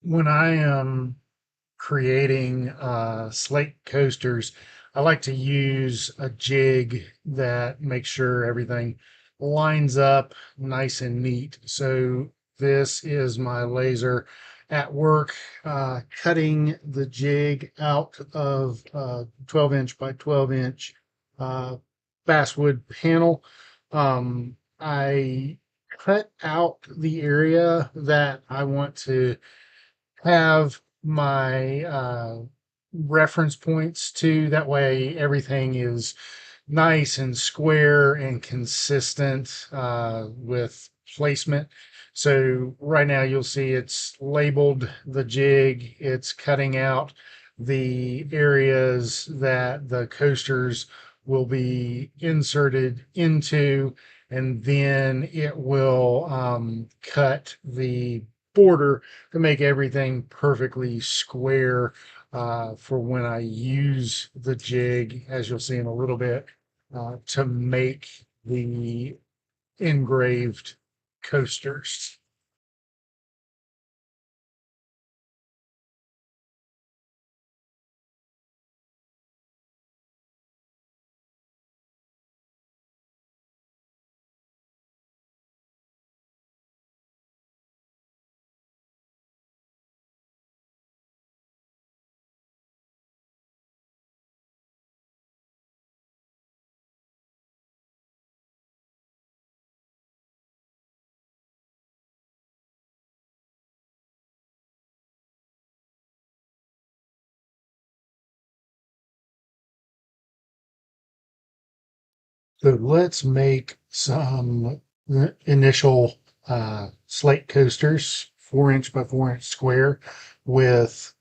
When I am creating slate coasters, I like to use a jig that makes sure everything lines up nice and neat. So this is my laser at work, cutting the jig out of 12 inch by 12 inch uh, basswood panel. I cut out the area that I want to have my reference points to. That way, everything is nice and square and consistent with placement. So right now you'll see it's labeled the jig. It's cutting out the areas that the coasters will be inserted into, and then it will cut the border to make everything perfectly square for when I use the jig, as you'll see in a little bit, to make the engraved coasters. So let's make some initial slate coasters, 4 inch by 4 inch square, with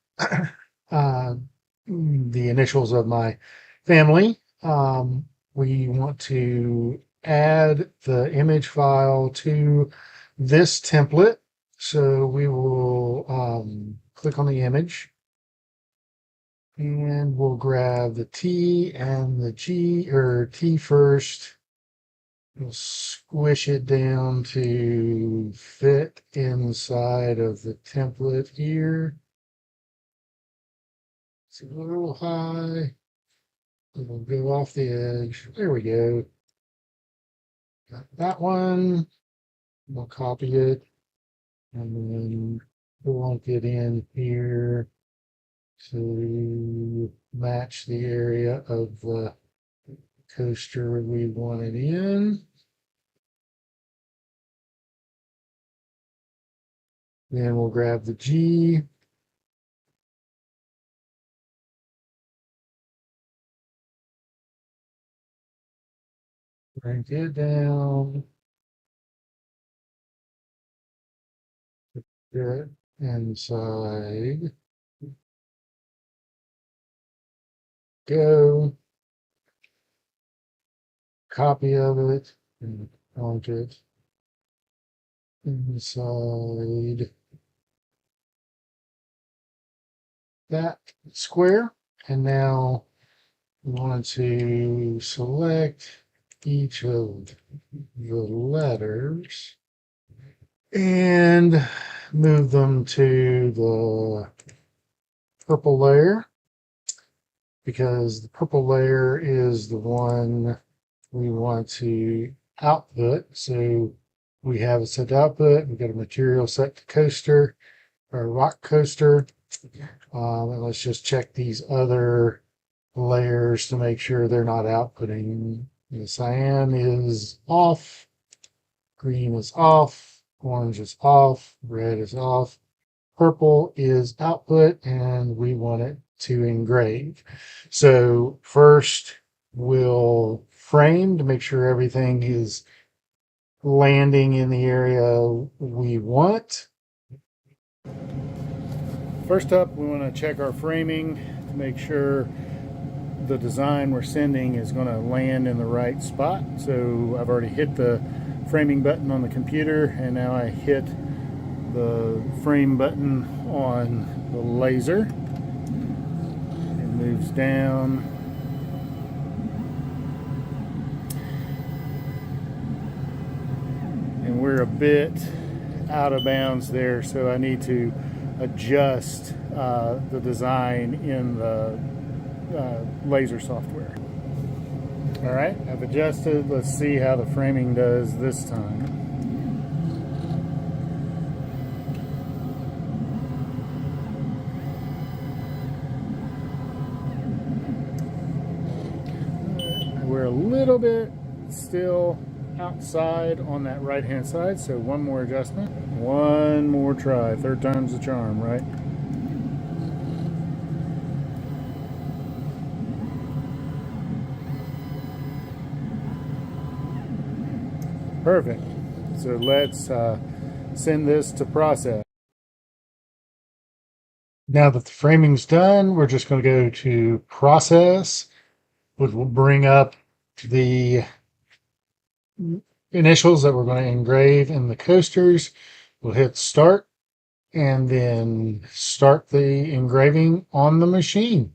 the initials of my family. We want to add the image file to this template. So we will click on the image, and we'll grab the T and the G, or T first. We'll squish it down to fit inside of the template here. It's a little high. It'll go off the edge. There we go. Got that one. We'll copy it and then plunk it in here to match the area of the coaster we want it in. Then we'll grab the G. Bring it down. It inside. Go. Copy of it and plunk it inside that square. And now we want to select each of the letters and move them to the purple layer, because the purple layer is the one we want to output. So we have it set to output. We've got a material set to coaster or rock coaster. And let's just check these other layers to make sure they're not outputting. The cyan is off, green is off, orange is off, red is off, purple is output, and we want it to engrave. So first we'll frame to make sure everything is landing in the area we want. First up, we want to check our framing to make sure the design we're sending is going to land in the right spot. So I've already hit the framing button on the computer, and now I hit the frame button on the laser. It moves down. And we're a bit out of bounds there, so I need to adjust the design in the laser software. All right, I've adjusted. Let's see how the framing does this time. We're a little bit still outside on that right hand side, so one more adjustment, one more try. Third time's the charm, right? Perfect. So let's send this to process. Now that the framing's done, we're just going to go to process, which will bring up the initials that we're going to engrave in the coasters. We'll hit start and then start the engraving on the machine.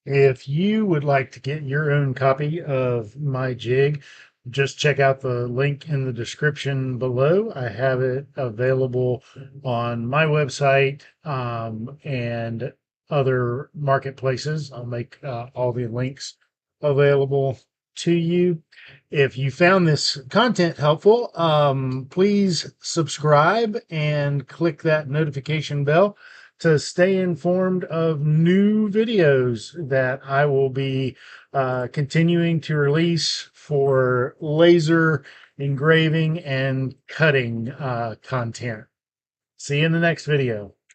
If you would like to get your own copy of my jig, just check out the link in the description below. I have it available on my website and other marketplaces. I'll make all the links available to you. If you found this content helpful, please subscribe and click that notification bell to stay informed of new videos that I will be continuing to release for laser engraving and cutting content. See you in the next video.